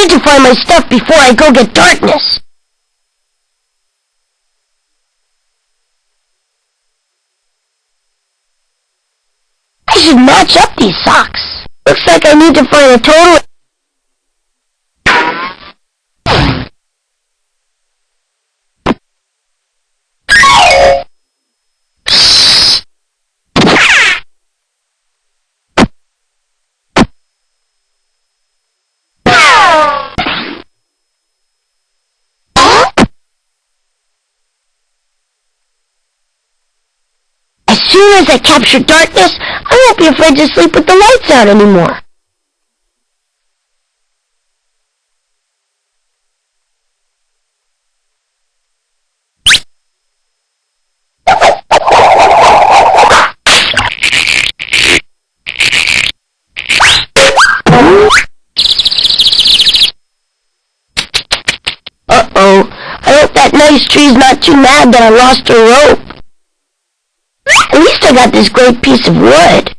need to find my stuff before I go get darkness. I should match up these socks. Looks like I need to find a total... As soon as I capture darkness, I won't be afraid to sleep with the lights out anymore. Uh-oh. I hope that nice tree's not too mad that I lost her rope. At least I got this great piece of wood.